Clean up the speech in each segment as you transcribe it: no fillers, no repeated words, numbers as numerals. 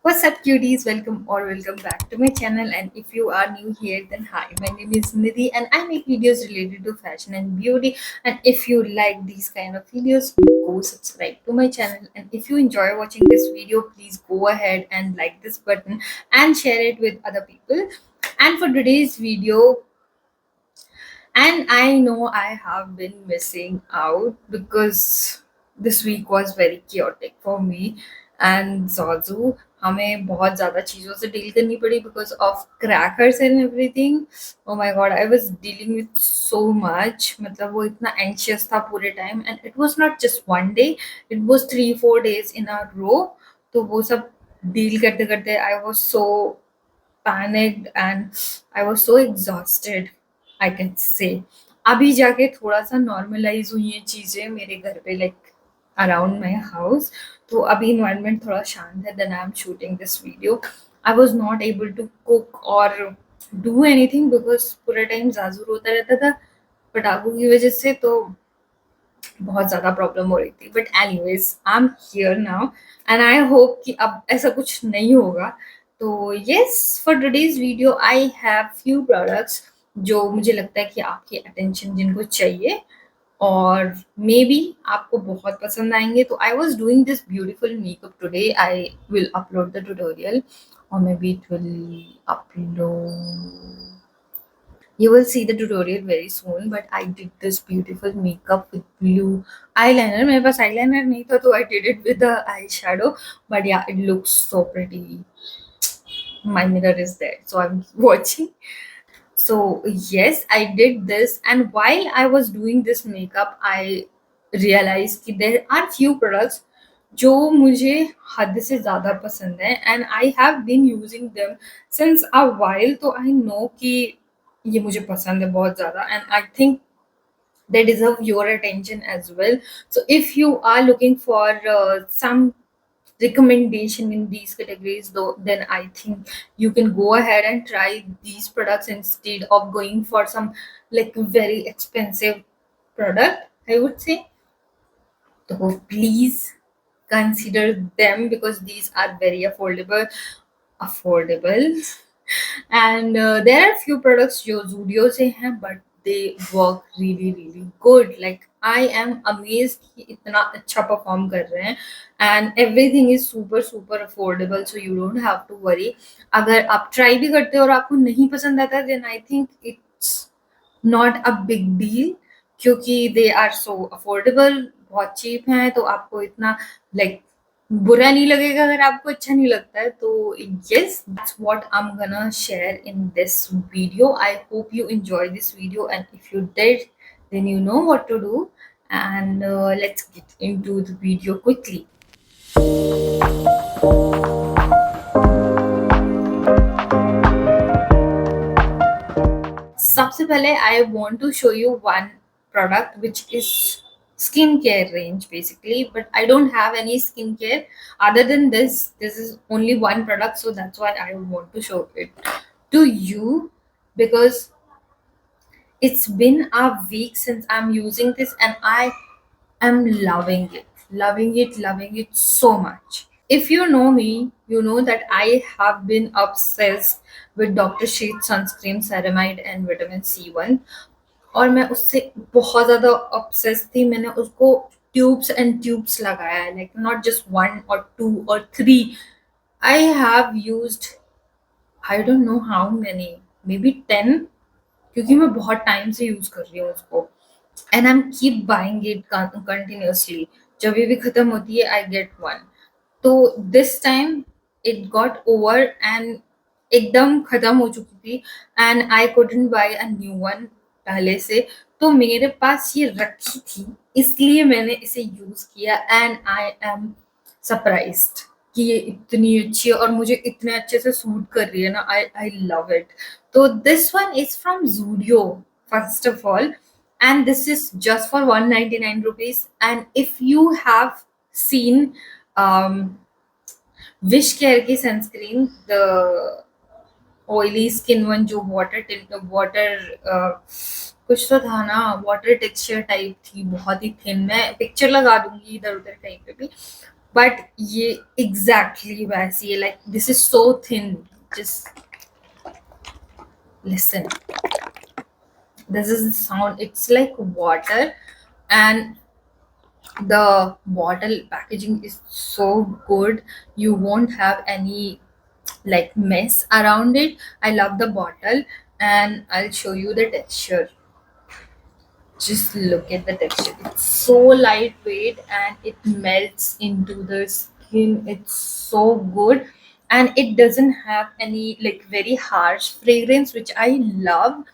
What's up, cuties? Welcome back to my channel. And if you are new here, then hi, my name is Nidhi, and I make videos related to fashion and beauty. And if you like these kind of videos, go subscribe to my channel. And if you enjoy watching this video, please go ahead and like this button and share it with other people. And for today's video, and I know I have been missing out because this week was very chaotic for me and Zazu. हमें बहुत ज़्यादा चीज़ों से deal करनी पड़ी because of crackers and everything. Oh my god, I was dealing with so much. मतलब वो इतना anxious था पूरे time, and it was not just one day. It was 3-4 days in a row. तो वो सब deal करते करते I was so panicked and I was so exhausted, I can say. अभी जाके थोड़ा सा नॉर्मलाइज हुई हैं चीज़ें मेरे घर पे, लाइक अराउंड माई हाउस. तो अभी इन्वायरमेंट थोड़ा शांत है. Then I am shooting this video. I was not able to cook और डू एनीथिंग बिकॉज पूरा टाइम जाजू रोता रहता था पटाखों की वजह से. तो बहुत ज़्यादा प्रॉब्लम हो रही थी. But anyways I am here now and I hope कि अब ऐसा कुछ नहीं होगा. तो yes, for today's video I have few products जो मुझे लगता है कि आपकी अटेंशन जिनको चाहिए और मे बी आपको बहुत पसंद आएंगे. तो I was doing this beautiful makeup today. I will upload the tutorial or maybe it will upload. You will see the tutorial very soon, but I did this beautiful makeup with blue eyeliner. मेरे पास eyeliner नहीं था तो I did it with the eyeshadow. But yeah, it looks so pretty. My mirror is there, so I'm watching. So yes, I did this, and while I was doing this makeup, I realized कि there are few products जो मुझे हद से ज़्यादा पसंद है and I have been using them since a while. तो I know कि ये मुझे पसंद है बहुत ज़्यादा and I think they deserve your attention as well. So if you are looking for some recommendation in these categories though, then I think you can go ahead and try these products instead of going for some like very expensive product, I would say. So please consider them because these are very affordable. And there are few products जो Zudio से हैं, but they work really good. Like I am amazed कि इतना अच्छा perform कर रहे हैं and everything is super affordable, so you don't have to worry. अगर आप try भी करते हो और आपको नहीं पसंद आता, then I think it's not a big deal क्योंकि they are so affordable, बहुत cheap हैं. तो आपको इतना like बुरा नहीं लगेगा अगर आपको अच्छा नहीं लगता है. तो yes, that's what I'm gonna share in this video. I hope you enjoy this video, and if you did, then you know what to do. And let's get into the video quickly. सबसे पहले I want to show you one product which is skincare range basically, but I don't have any skincare other than this. This is only one product, so that's why I want to show it to you because it's been a week since I'm using this and I am loving it so much. If you know me, you know that I have been obsessed with Dr. Sheet sunscreen, ceramide and vitamin C1. और मैं उससे बहुत ज़्यादा obsess थी. मैंने उसको tubes and tubes लगाया है, like not just 1 or 2 or 3. I have used, I don't know how many, may be 10, क्योंकि मैं बहुत टाइम से यूज़ कर रही हूँ उसको. And I am keep buying it continuously. जब भी खत्म होती है आई गेट वन. तो this time it got over and एकदम खत्म हो चुकी थी and I couldn't buy a new one पहले से. तो मेरे पास ये रखी थी इसलिए मैंने इसे यूज किया एंड आई एम सरप्राइज्ड कि ये इतनी अच्छी है और मुझे इतने अच्छे से सूट कर रही है ना. I love it. तो this one is from Zudio first of all, and this is just for 199 rupees. And if you have seen um, wish care की sunscreen, the oily skin one जो water कुछ तो था ना, water texture type थी, बहुत ही thin. मैं picture लगा दूंगी इधर उधर कहीं पे भी. बट ये एग्जैक्टली वैसी है, like this is so thin. Just listen, this is the sound. It's like water, and the bottle packaging is so good. You won't have any like mess around it. I love the bottle, and I'll show you the texture. Just look at the texture. It's so lightweight and it melts into the skin. It's so good, and it doesn't have any like very harsh fragrance, which I love.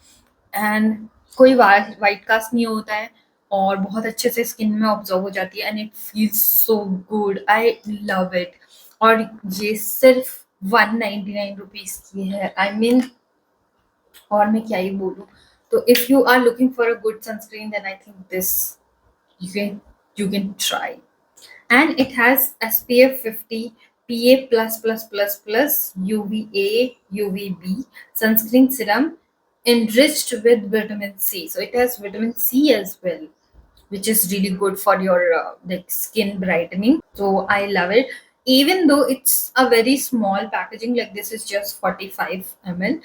And कोई white cast नहीं होता है, और बहुत अच्छे से skin में observe हो जाती है, and it feels so good. I love it. और ये सिर्फ 199 रुपीज की है. आई मीन, और मैं क्या ही बोलूँ. तो if you are looking for a good sunscreen, then I think this you can try. And it has SPF 50, PA plus plus plus plus, UVA, UVB sunscreen serum enriched with vitamin C. So it has vitamin C as well, which is really good for your like skin brightening. So I love it. Even though it's a very small packaging, like this is just 45 ml,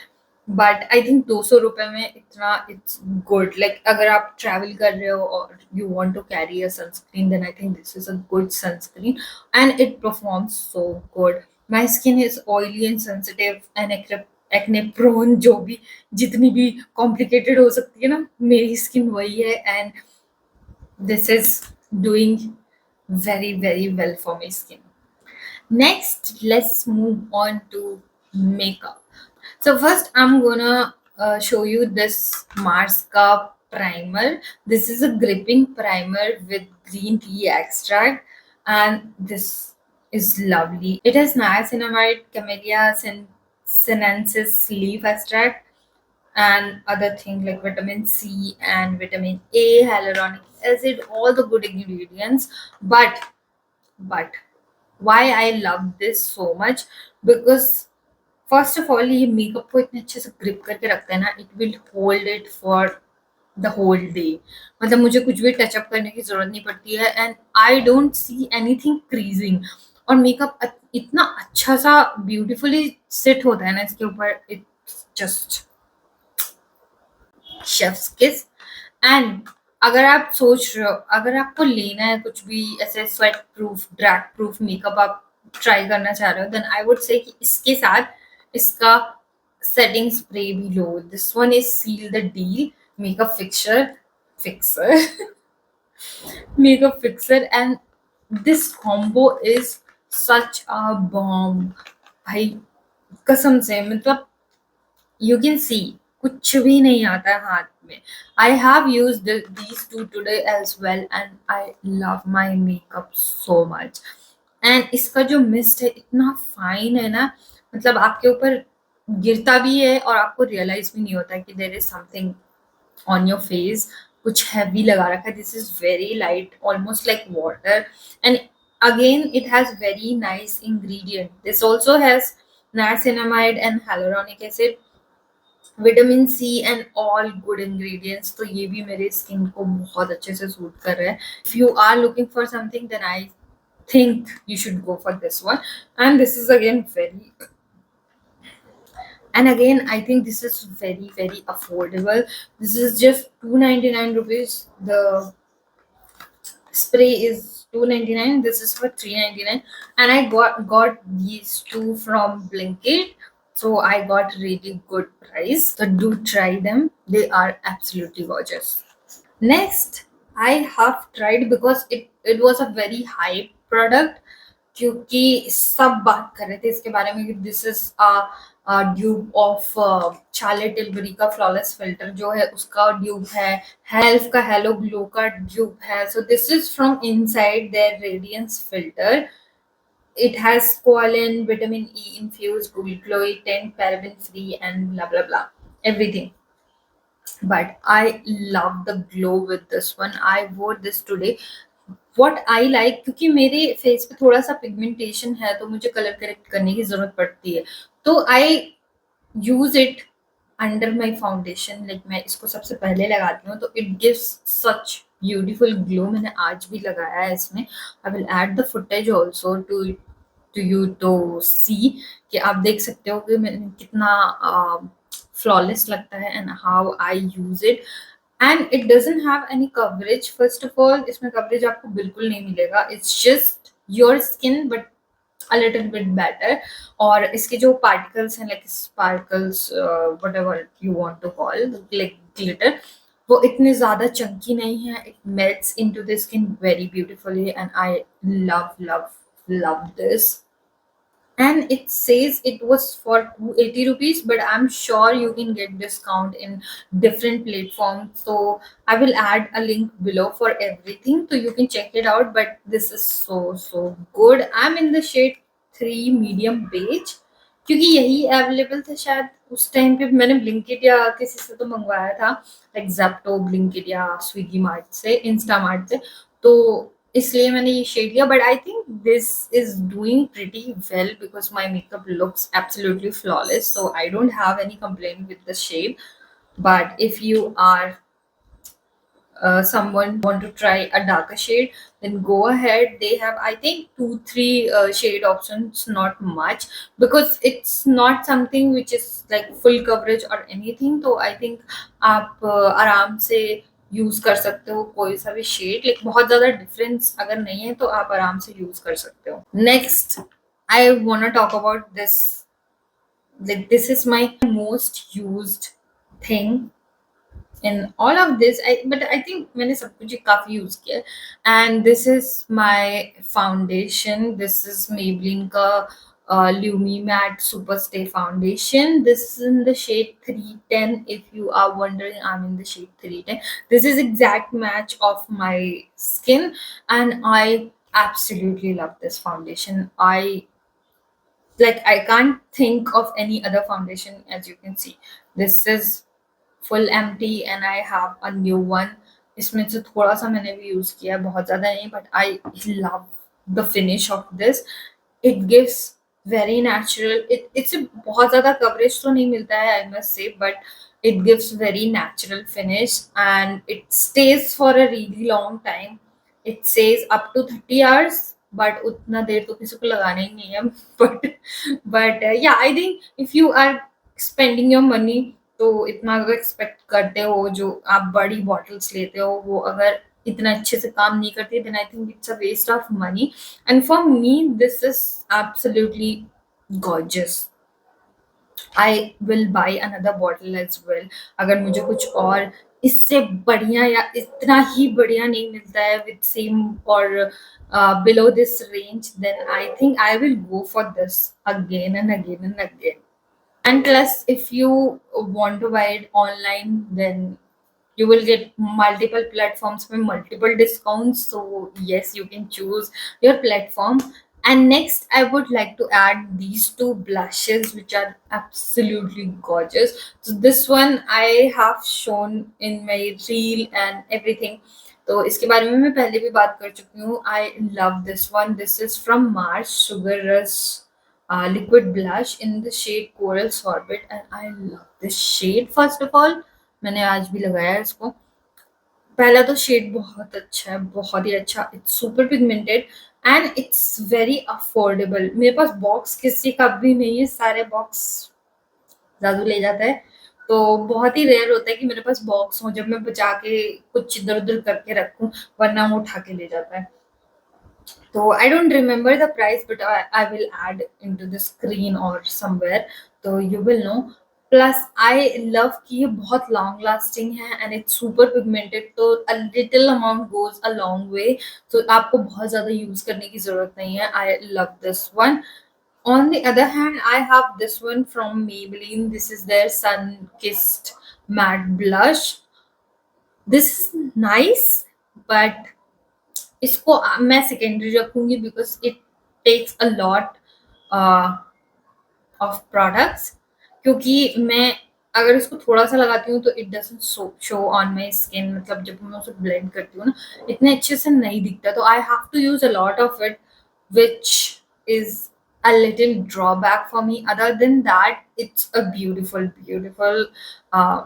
but I think 200 रुपए में इतना it's good. Like अगर आप travel कर रहे हो और you want to carry a sunscreen, then I think this is a good sunscreen, and it performs so good. My skin is oily and sensitive and acne prone. जो भी जितनी भी complicated हो सकती है ना, मेरी skin वही है, and this is doing very very well for my skin. Next, let's move on to makeup. So first I'm gonna show you this Marska primer. This is a gripping primer with green tea extract, and this is lovely. It has niacinamide, camellia sinensis leaf extract, and other things like vitamin C and vitamin A, hyaluronic acid, all the good ingredients. But why I love this so much, because first of all ये makeup को इतने अच्छे से grip करके रखता है ना, it will hold it for the whole day. मतलब मुझे कुछ भी टचअप करने की जरूरत नहीं पड़ती है, and I don't see anything creasing. और मेकअप इतना अच्छा सा ब्यूटीफुली सेट होता है ना इसके ऊपर. इट्स जस्ट शेफ्स किस. एंड अगर आप सोच रहे हो, अगर आपको लेना है कुछ भी ऐसे sweat proof drag proof makeup आप ट्राई करना चाह रहे हो, देन आई वुड से कि इसके साथ इसका सेटिंग स्प्रे भी लो. This one is seal the deal makeup fixer makeup fixer, and this combo is such a bomb. भाई कसम से, मतलब you can see कुछ भी नहीं आता है हाथ में. I have used these two today as well, and I love my makeup so much. And इसका जो मिस्ट है इतना फाइन है ना, मतलब आपके ऊपर गिरता भी है और आपको रियलाइज भी नहीं होता कि there is something on your face. कुछ हैवी लगा रखा है. This is very light, almost like water, and again it has very nice ingredient. This also has niacinamide and hyaluronic acid, vitamin C and all good ingredients. तो ये भी मेरे skin को बहुत अच्छे से सूट कर रहा है. If you are looking for something, then I think you should go for this one. And this is again very, and again I think this is very very affordable. This is just 299 rupees. The spray is 299. This is for 399, and I got these two from Blinkit, so I got really good price. So do try them. They are absolutely gorgeous. Next, I have tried, because it was a very hype product, क्योंकि सब बात कर रहे थे इसके बारे में कि this is dupe of Charlie Tilbury का फ्लॉलेस फिल्टर जो है उसका ड्यूब है, हेल्फ का हेलो ग्लो का ड्यूब है. So this is from inside their radiance filter. It has squalene, vitamin E infused, Google Glowy, 10 paraben free, and blah blah blah. Everything. But I love the glow with this one. I wore this today. What I like, क्योंकि मेरे face पे थोड़ा सा pigmentation है, तो मुझे colour correct करने की जरूरत पड़ती है, तो I use it under my foundation. Like मैं इसको सबसे पहले लगाती हूँ, तो it gives such beautiful glow मैंने आज भी लगाया है इसमें। I will add the footage also to you to see, कि आप देख सकते हो कि मैंने कितना फ्लॉलेस लगता है and how I use it. And it doesn't have any coverage, first of all इसमें कवरेज आपको बिल्कुल नहीं मिलेगा, it's just your skin but a little bit better। और इसके जो पार्टिकल्स हैं, like sparkles, whatever you want to call, like glitter, वो इतने ज्यादा चंकी नहीं है, it melts into the skin very beautifully and I love this। And it says it was for 280 rupees, but I'm sure you can get discount in different platforms, so I will add a link below for everything so you can check it out। But this is so good। I'm in the shade 3 medium beige, क्योंकि यही available था शायद उस time पे। मैंने Blinkit या किसी से तो मंगवाया था, लाइक जेप्टो, ब्लिंकिट या स्विगी मार्ट से, इंस्टा मार्ट से, तो इसलिए मैंने ये शेड लिया। But I think this is doing pretty well because my makeup looks absolutely flawless, so I don't have any complaint with the shade. But if you are someone want to try a darker shade, then go ahead. They have, I think, 2 3 shade options, not much, because it's not something which is like full coverage or anything, तो I think आप आराम से use कर सकते हो कोई सा भी शेड, लाइक बहुत ज्यादा डिफरेंस अगर नहीं है तो आप आराम से यूज कर सकते हो। Next I want talk about this, like this is my most used thing in all of this। But I think मैंने सब कुछ ही काफी यूज किया है। And this is my foundation, this is Maybelline का Lumi Matte Super Stay Foundation। This is in the shade 310, if you are wondering, I'm in the shade 310। This is exact match of my skin and I absolutely love this foundation। I can't think of any other foundation। As you can see, this is full empty and I have a new one। इसमें से थोड़ा सा मैंने भी use किया है, बहुत ज्यादा नहीं, but I love the finish of this। It gives very natural, it's a बहुत ज्यादा coverage तो नहीं मिलता है, I must say, but it gives very natural finish and it stays for a really long time। It says up to 30 hours, but उतना देर तो किसी को लगाना ही नहीं है। but yeah, I think if you are spending your money, तो इतना अगर एक्सपेक्ट करते हो, जो आप बड़ी बॉटल्स लेते हो वो अगर इतना अच्छे से काम नहीं करती, then I think it's a waste of money. And for me this is absolutely gorgeous. I will buy another bottle as well, अगर मुझे कुछ और इससे बढ़िया या इतना ही बढ़िया नहीं मिलता है विद सेम और below this range, then I think I will go for this again and again and again। And plus, if you want to buy it online, then you will get multiple platforms with multiple discounts, so yes, you can choose your platform। And next I would like to add these two blushes which are absolutely gorgeous। So this one I have shown in my reel and everything, तो इसके बारे में मैं पहले भी बात कर चुकी हूँ। आई love this one, this is from Mars sugar रस liquid blush in the shade Coral Sorbet and I love this shade। First of all, मैंने आज भी लगाया है इसको। पहला तो शेड बहुत अच्छा है, बहुत ही अच्छा, it's super pigmented and it's very affordable. मेरे पास बॉक्स किसी का भी नहीं है, सारे बॉक्स जादू ले जाता है, तो बहुत ही रेयर होता है कि मेरे पास बॉक्स हो जब मैं बचा के कुछ इधर उधर करके रखूं, वरना वो उठा के ले जाता है। So I don't remember the price, but I will add into the screen or somewhere, so you will know। Plus I love कि ये बहुत long lasting है and it's super pigmented, तो a little amount goes a long way, so आपको बहुत ज़्यादा use करने की ज़रूरत नहीं है। I love this one। On the other hand, I have this one from Maybelline, this is their Sun Kissed Matte Blush। This is nice, but इसको मैं सेकेंडरी रखूंगी because it takes a lot of products, क्योंकि मैं अगर इसको थोड़ा सा लगाती हूँ तो it doesn't show on my skin, मतलब जब मैं उसे ब्लेंड करती हूँ ना, इतने अच्छे से नहीं दिखता, तो I have to use a lot of it which is a little drawback for me। Other than that, it's a beautiful uh,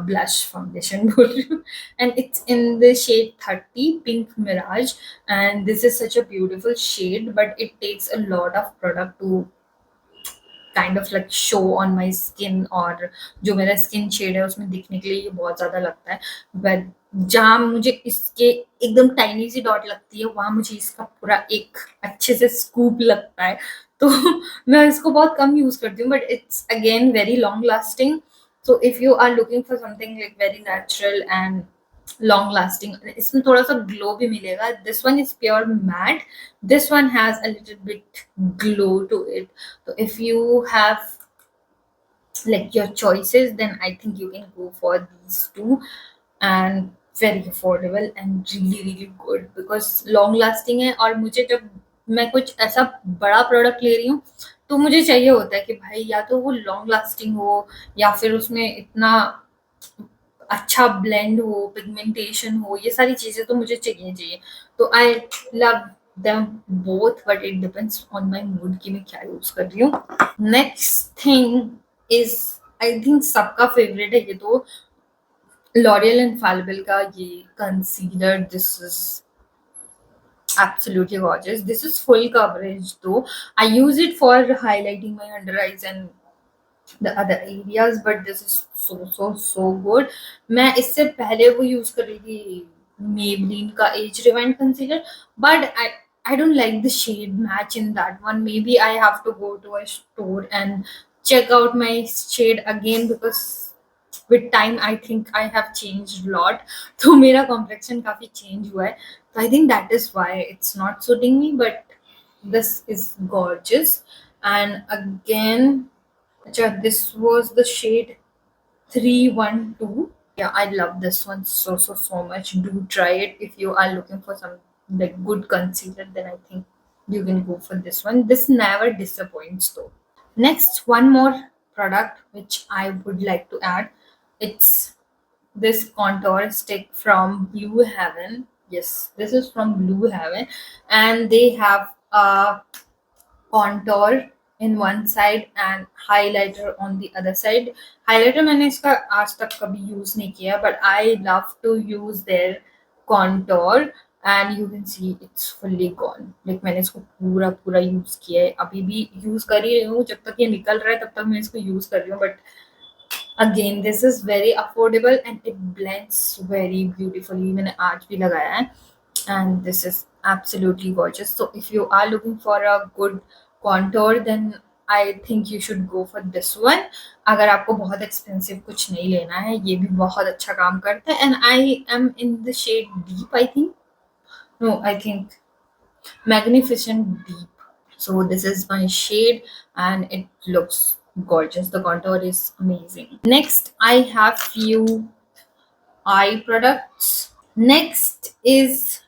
blush foundation बोल रही हूँ. And it's in the shade 30 Pink Mirage, and this is such a beautiful shade, but it takes a lot of product to kind of like show on my skin, और जो मेरा skin shade है उसमें दिखने के लिए ये बहुत ज़्यादा लगता है. बट जहाँ मुझे इसके एकदम टाइनी सी डॉट लगती है वहाँ मुझे इसका पूरा एक अच्छे से स्कूप लगता है. तो मैं इसको बहुत कम यूज़ करती हूँ, but it's again very long lasting. So if you are looking for something like very natural and long lasting, इसमें थोड़ा सा ग्लो भी मिलेगा. This one is pure matte, this one has a little bit glow to it. So if you have like your choices, then I think you can go for these two, and very affordable and really really good because long lasting है. और मुझे जब मैं कुछ ऐसा बड़ा product ले रही हूँ तो मुझे चाहिए होता है कि भाई या तो वो लॉन्ग लास्टिंग हो, या फिर उसमें इतना अच्छा ब्लेंड हो, पिगमेंटेशन हो, ये सारी चीज़ें तो मुझे चाहिए. तो I love them both, but it depends on my mood कि मैं क्या यूज़ कर रही हूँ. Next thing is, I think सबका फेवरेट है ये तो, लॉरियल इनफैलिबल का ये concealer. This is absolutely gorgeous. This is full coverage though. I use it for highlighting my under eyes and the other areas, but this is so good. मैं इससे पहले वो यूज कर रही थी Maybelline का as rewind concealer, but I don't like the shade match in that one. Maybe I have to go to a store and check out my shade again, because with time I think I have changed a lot. तो मेरा complexion काफी change हुआ है. So I think that is why it's not suiting me, but this is gorgeous. And again, this was the shade 312. Yeah, I love this one so much. Do try it if you are looking for some like good concealer. Then I think you can go for this one. This never disappoints though. Next, one more product which I would like to add. It's this contour stick from Blue Heaven. Yes, this is from Blue Heaven, and they have a contour in one side and highlighter on the other side. Highlighter मैंने इसका आज तक कभी use नहीं किया, but I love to use their contour, and you can see it's fully gone. Like मैंने इसको पूरा पूरा use किया है, अभी भी use कर ही रही हूँ. जब तक ये निकल रहा है तब तक मैं इसको use कर रही हूँ. But again, this is very affordable and it blends very beautifully. मैंने आज भी लगाया है, and this is absolutely gorgeous. So if you are looking for a good contour, then I think you should go for this one. अगर आपको बहुत expensive कुछ नहीं लेना है, ये भी बहुत अच्छा काम करता है. And I am in the shade deep, I think. No, I think Magnificent Deep. So this is my shade and it looks gorgeous. The contour is amazing. Next, I have few eye products. Next is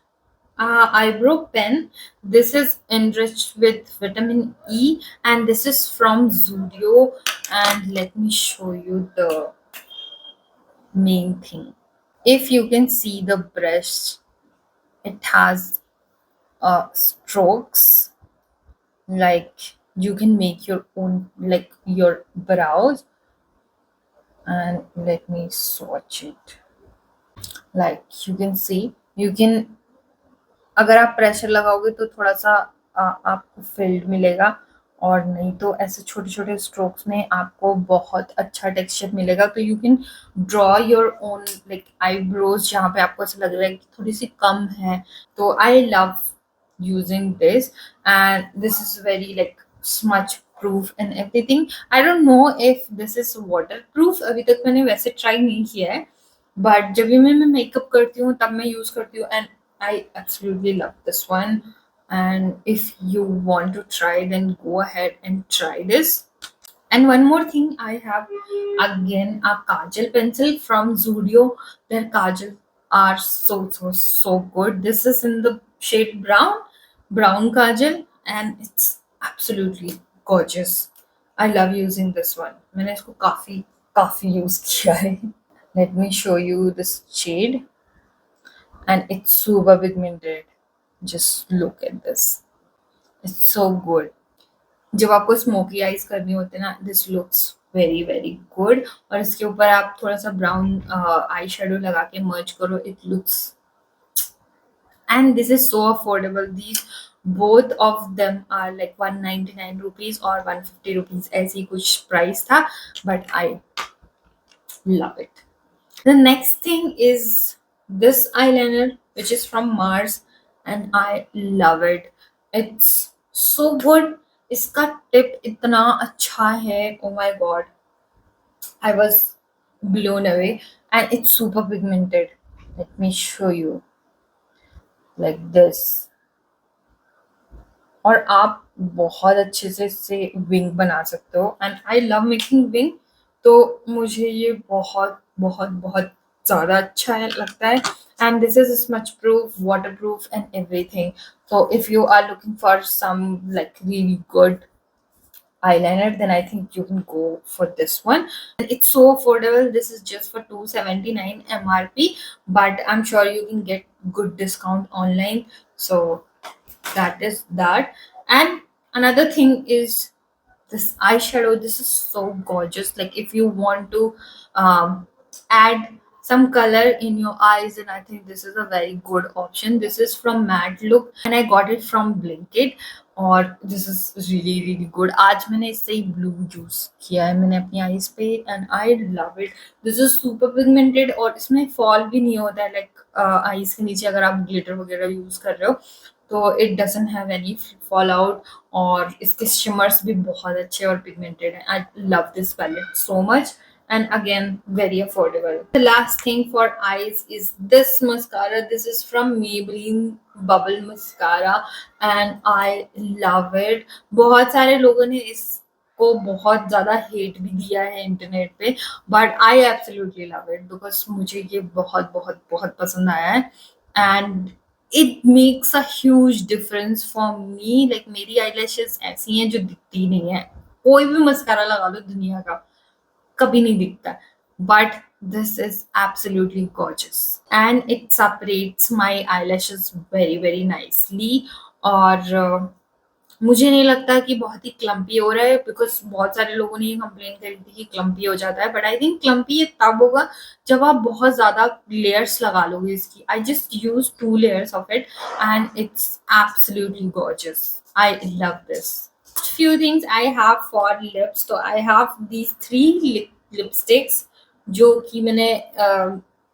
eyebrow pen. This is enriched with vitamin E, and this is from Zudio. And let me show you the main thing. If you can see the brush, it has strokes, like you can make your own, like your brows. And let me swatch it. Like you can see, you can, अगर आप pressure लगाओगे तो थोड़ा सा आपको field मिलेगा, और नहीं तो ऐसे छोटे छोटे स्ट्रोक्स में आपको बहुत अच्छा टेक्सचर मिलेगा. तो you can draw your own like eyebrows जहाँ पे आपको ऐसा लग रहा है कि थोड़ी सी कम है. तो I love using this, and this is very like smudge proof and everything. I don't know if this is water proof, अभी तक मैंने वैसे ट्राई नहीं किया है, बट जब भी मैं मेकअप करती हूँ तब मैं यूज करती हूँ. And I absolutely love this one. And if you want to try, then go ahead and try this. And one more thing, I have again a kajal pencil from Zudio. Their kajal are so good. This is in the shade brown kajal, and it's absolutely gorgeous. I love using this one. मैंने इसको काफी use किया है. Let me show you this shade. And it's super pigmented. Just look at this. It's so good. जब आपको smoky eyes करनी होती है ना, this looks very very good. और इसके ऊपर आप थोड़ा सा ब्राउन आई शेडो लगा के मर्ज करो, it looks, and this is so affordable. These both of them are like 199 rupees or 150 rupees, ऐसी कुछ price था, but I love it. The next thing is this eyeliner, which is from Mars, and I love it. It's so good. इसका tip इतना अच्छा है, oh my god, I was blown away, and it's super pigmented. Let me show you, like this. और आप बहुत अच्छे से इससे विंग बना सकते हो, and I love making wing. तो मुझे ये बहुत बहुत बहुत ज़्यादा अच्छा लगता है, and this is smudge proof, water proof and everything. So if you are looking for some like really good eyeliner, then I think you can go for this one. And it's so affordable. This is just for 279 MRP, but I'm sure you can get good discount online. So that is that. And another thing is this eyeshadow. This is so gorgeous. Like if you want to add some color in your eyes, and I think this is a very good option. This is from Mad Look, and I got it from Blinkit. और this is really really good. आज मैंने इससे ही blue use किया है मैंने अपनी eyes पे, and I love it. This is super pigmented, और इसमें फॉल भी नहीं होता है, लाइक आईज के नीचे अगर आप ग्लिटर वगैरह यूज कर रहे हो तो it doesn't have any fall out. और इसके शिमर्स भी बहुत अच्छे और पिगमेंटेड हैं। I love this palette so much, and again very affordable. The last thing for eyes is this mascara. This is from Maybelline Bubble Mascara, and I love it. बहुत सारे लोगों ने इसको बहुत ज़्यादा हेट भी दिया है इंटरनेट पे, but I absolutely love it because मुझे ये बहुत बहुत बहुत पसंद आया है, and it makes a huge difference for me. Like मेरी आईलैशेस ऐसी हैं जो दिखती नहीं है, कोई भी मस्कारा लगा लो दुनिया का कभी नहीं दिखता, but this is absolutely gorgeous, and it separates my eyelashes very very nicely. और मुझे नहीं लगता कि बहुत ही क्लम्पी हो रहा है, बिकॉज बहुत सारे लोगों ने ये कंप्लेन करी थी कि क्लम्पी हो जाता है, बट आई थिंक क्लम्पी ये तब होगा जब आप बहुत ज्यादा लेयर्स लगा लोगे इसकी। I just use 2 layers of it, and it's absolutely gorgeous. I love this. Few things I have for lips, so I have these 3 lipsticks जो कि मैंने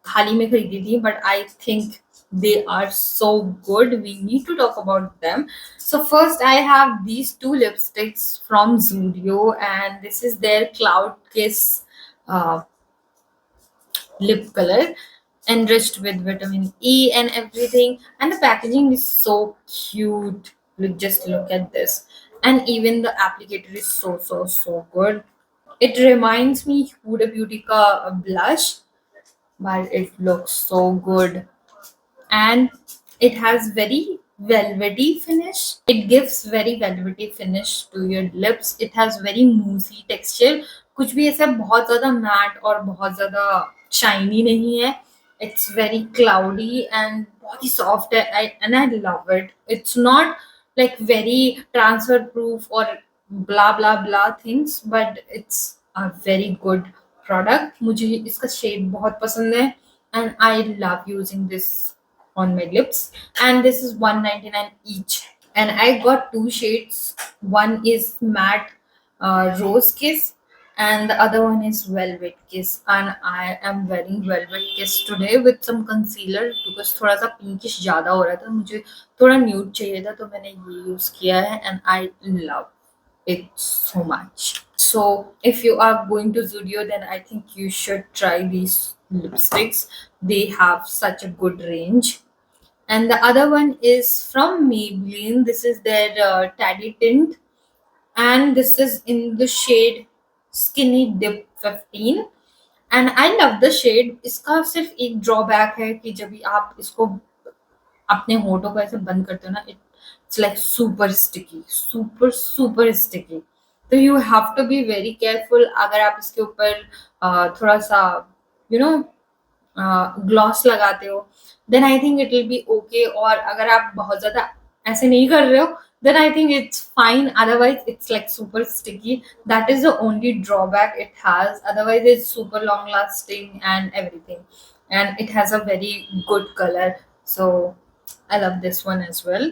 हाल ही में खरीदी थी, but I think they are so good. We need to talk about them. So first I have these 2 lipsticks from Zudio, and this is their Cloud Kiss uh, lip color, enriched with vitamin E and everything. And the packaging is so cute. Look, just look at this. And even the applicator is so good. It reminds me Huda Beauty ka blush, but it looks so good, and it has very velvety finish. It gives very velvety finish to your lips. It has very moussey texture. कुछ भी ऐसा बहुत ज्यादा mat और बहुत ज्यादा shiny नहीं है। It's very cloudy and बहुत ही soft है, and I love it. It's not like very transfer proof or blah blah blah things, but it's a very good product. मुझे इसका शेड बहुत पसंद है, and I love using this on my lips. And this is 199 each, and I got 2 shades. One is matte rose kiss, and the other one is velvet kiss, and I am wearing velvet kiss today with some concealer because थोड़ा सा pinkish ज़्यादा हो रहा था, मुझे थोड़ा nude चाहिए था, तो मैंने ये use किया है, and I love it so much. So if you are going to Zudio, then I think you should try these lipsticks. They have such a good range. And the other one is from Maybelline. This is their Taddy Tint, and this is in the shade Skinny Dip 15. And I love the shade. इसका सिर्फ एक drawback है कि जब भी आप इसको अपने होठों को ऐसे बंद करते हो ना, it's like super sticky, super super sticky. तो you have to be very careful. अगर आप इसके ऊपर थोड़ा सा यू नो ग्लॉस लगाते हो, then I think it will be okay. और अगर आप बहुत ज्यादा ऐसे नहीं कर रहे हो, then I think it's fine. Otherwise, it's like super sticky. That is the only drawback it has. Otherwise, it's super long lasting and everything. And it has a very good color. So I love this one as well.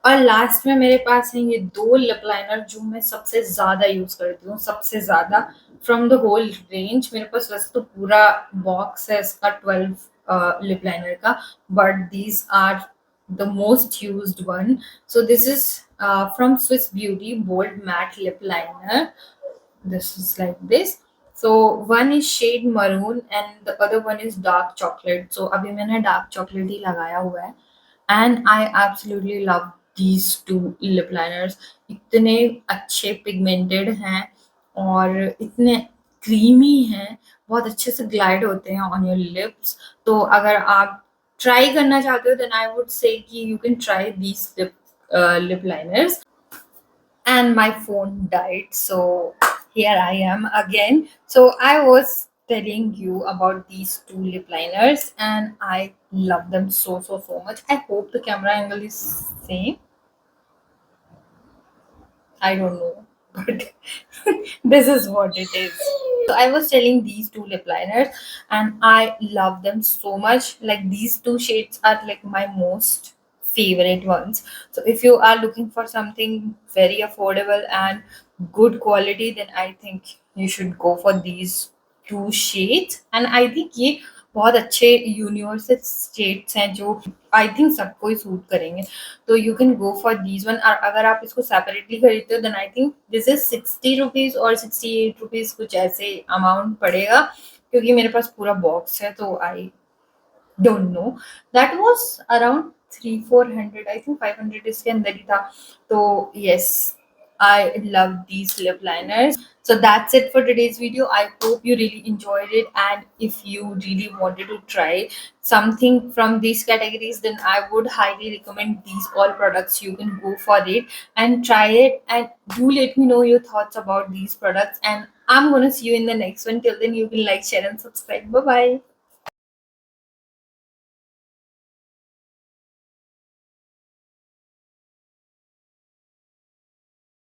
और last में मेरे पास हैं ये दो lip liner जो मैं सबसे ज़्यादा यूज़ करती हूँ, सबसे ज़्यादा फ्रॉम द होल रेंज। मेरे पास वैसे तो पूरा बॉक्स है इसका 12 लिप लाइनर का, but these are the most used one. So this is from Swiss Beauty bold matte lip liner. This is like this. So one is shade maroon and the other one is dark chocolate. So अभी मैंने dark chocolate ही लगाया हुआ है and I absolutely love these two lip liners. इतने अच्छे pigmented हैं और इतने क्रीमी हैं, बहुत अच्छे से ग्लाइड होते हैं ऑन योर लिप्स। तो अगर आप ट्राई करना चाहते हो देन आई वुड से कि you can try these lip liners. and my phone died, so here I am again. So I was telling you about these two lip liners and I love them so much. I hope the camera angle is same. I don't know, but this is what it is. So I was telling these two lip liners and I love them so much. Like these two shades are like my most favorite ones. So if you are looking for something very affordable and good quality, then I think you should go for these two shades. And I think ये बहुत अच्छे universal shades हैं जो I think सबको ही suit करेंगे। तो you can go for these one. और अगर आप इसको सेपरेटली खरीदते हो then I think this is 60 rupees और 68 रुपीज कुछ ऐसे अमाउंट पड़ेगा, क्योंकि मेरे पास पूरा बॉक्स है तो I don't know. That was around 300-400, I think 500 इसके अंदर ही था। तो yes, I love these lip liners. So that's it for today's video. I hope you really enjoyed it. And if you really wanted to try something from these categories, then I would highly recommend these all products. You can go for it and try it. And do let me know your thoughts about these products. And I'm going to see you in the next one. Till then, you can like, share, and subscribe. Bye bye.